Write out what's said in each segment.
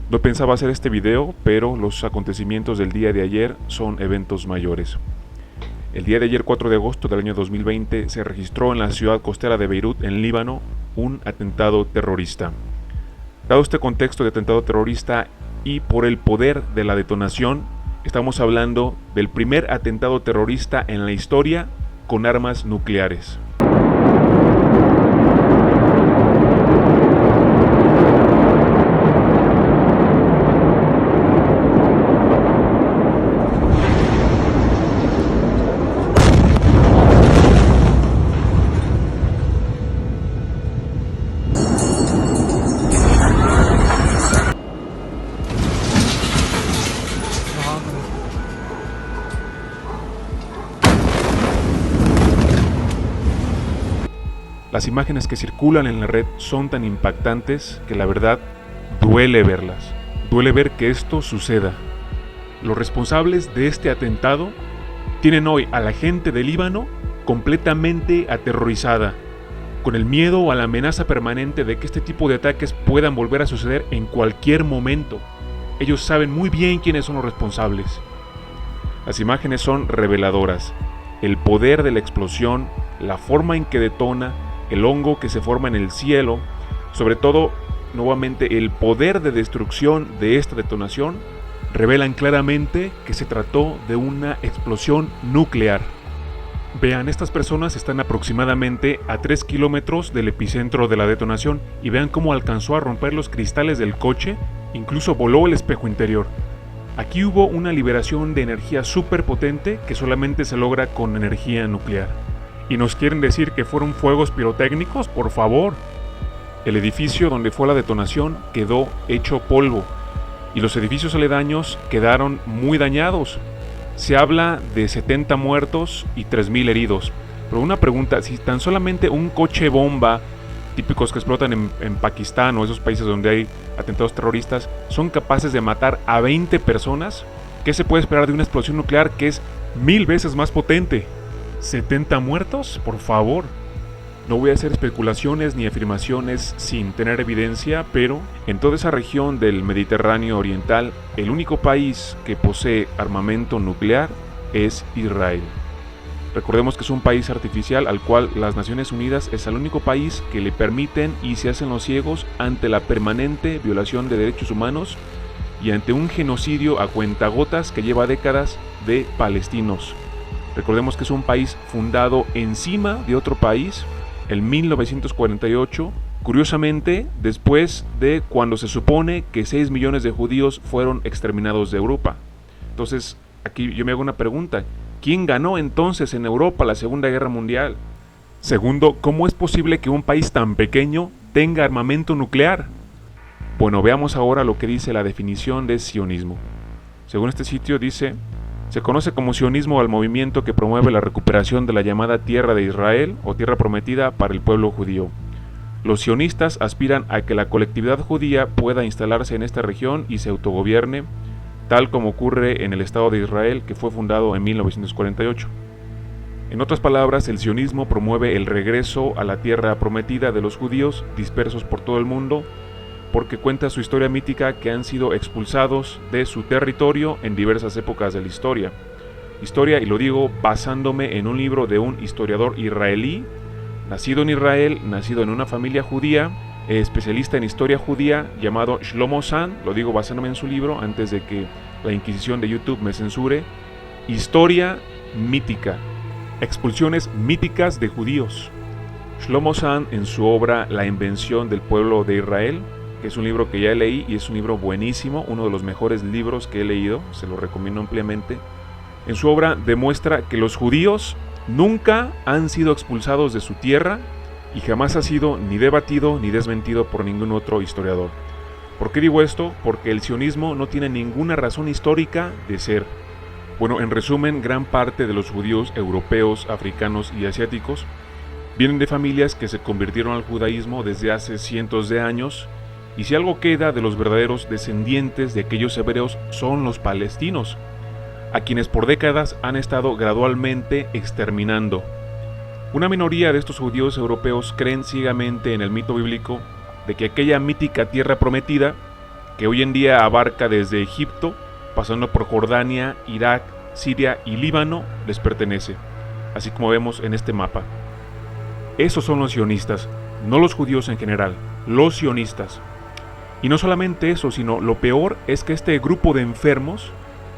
No pensaba hacer este video, pero los acontecimientos del día de ayer son eventos mayores. El día de ayer, 4 de agosto del año 2020, se registró en la ciudad costera de Beirut, en Líbano, un atentado terrorista. Dado este contexto de atentado terrorista y por el poder de la detonación, estamos hablando del primer atentado terrorista en la historia con armas nucleares. Las imágenes que circulan en la red son tan impactantes que la verdad duele verlas. Duele ver que esto suceda. Los responsables de este atentado tienen hoy a la gente de Líbano completamente aterrorizada, con el miedo a la amenaza permanente de que este tipo de ataques puedan volver a suceder en cualquier momento. Ellos saben muy bien quiénes son los responsables. Las imágenes son reveladoras. El poder de la explosión, la forma en que detona, el hongo que se forma en el cielo, sobre todo, nuevamente, el poder de destrucción de esta detonación, revelan claramente que se trató de una explosión nuclear. Vean, estas personas están aproximadamente a 3 kilómetros del epicentro de la detonación y vean cómo alcanzó a romper los cristales del coche, incluso voló el espejo interior. Aquí hubo una liberación de energía súper potente que solamente se logra con energía nuclear. ¿Y nos quieren decir que fueron fuegos pirotécnicos? Por favor. El edificio donde fue la detonación quedó hecho polvo y los edificios aledaños quedaron muy dañados. Se habla de 70 muertos y 3.000 heridos. Pero una pregunta, si tan solamente un coche bomba, típicos que explotan en Pakistán o esos países donde hay atentados terroristas, son capaces de matar a 20 personas, ¿qué se puede esperar de una explosión nuclear que es 1000 veces más potente? ¿70 muertos? Por favor. No voy a hacer especulaciones ni afirmaciones sin tener evidencia, pero en toda esa región del Mediterráneo Oriental, el único país que posee armamento nuclear es Israel. Recordemos que es un país artificial al cual las Naciones Unidas es el único país que le permiten y se hacen los ciegos ante la permanente violación de derechos humanos y ante un genocidio a cuentagotas que lleva décadas de palestinos. Recordemos que es un país fundado encima de otro país, en 1948, curiosamente después de cuando se supone que 6 millones de judíos fueron exterminados de Europa. Entonces, aquí yo me hago una pregunta. ¿Quién ganó entonces en Europa la Segunda Guerra Mundial? Segundo, ¿cómo es posible que un país tan pequeño tenga armamento nuclear? Bueno, veamos ahora lo que dice la definición de sionismo. Según este sitio dice: se conoce como sionismo al movimiento que promueve la recuperación de la llamada Tierra de Israel o Tierra Prometida para el pueblo judío. Los sionistas aspiran a que la colectividad judía pueda instalarse en esta región y se autogobierne, tal como ocurre en el Estado de Israel, que fue fundado en 1948. En otras palabras, el sionismo promueve el regreso a la Tierra Prometida de los judíos dispersos por todo el mundo, porque cuenta su historia mítica que han sido expulsados de su territorio en diversas épocas de la historia. Historia, y lo digo basándome en un libro de un historiador israelí, nacido en Israel, nacido en una familia judía, especialista en historia judía, llamado Shlomo Zahn, lo digo basándome en su libro antes de que la Inquisición de YouTube me censure. Historia mítica, expulsiones míticas de judíos. Shlomo Zahn, en su obra La invención del pueblo de Israel, que es un libro que ya leí y es un libro buenísimo, uno de los mejores libros que he leído, se lo recomiendo ampliamente. En su obra demuestra que los judíos nunca han sido expulsados de su tierra y jamás ha sido ni debatido ni desmentido por ningún otro historiador. ¿Por qué digo esto? Porque el sionismo no tiene ninguna razón histórica de ser. Bueno, en resumen, gran parte de los judíos europeos, africanos y asiáticos vienen de familias que se convirtieron al judaísmo desde hace cientos de años. Y si algo queda de los verdaderos descendientes de aquellos hebreos son los palestinos, a quienes por décadas han estado gradualmente exterminando. Una minoría de estos judíos europeos creen ciegamente en el mito bíblico de que aquella mítica tierra prometida que hoy en día abarca desde Egipto, pasando por Jordania, Irak, Siria y Líbano, les pertenece, así como vemos en este mapa. Esos son los sionistas, no los judíos en general, los sionistas. Y no solamente eso, sino lo peor es que este grupo de enfermos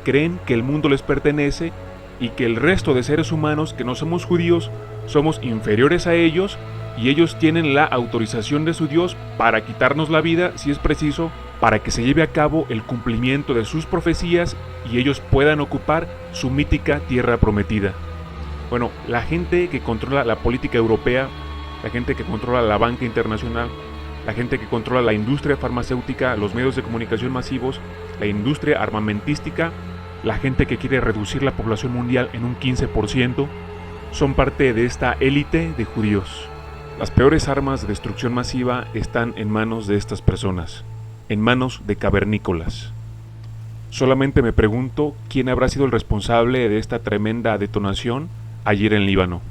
creen que el mundo les pertenece y que el resto de seres humanos que no somos judíos somos inferiores a ellos y ellos tienen la autorización de su Dios para quitarnos la vida si es preciso, para que se lleve a cabo el cumplimiento de sus profecías y ellos puedan ocupar su mítica tierra prometida. Bueno, la gente que controla la política europea, la gente que controla la banca internacional, la gente que controla la industria farmacéutica, los medios de comunicación masivos, la industria armamentística, la gente que quiere reducir la población mundial en un 15%, son parte de esta élite de judíos. Las peores armas de destrucción masiva están en manos de estas personas, en manos de cavernícolas. Solamente me pregunto quién habrá sido el responsable de esta tremenda detonación ayer en Líbano.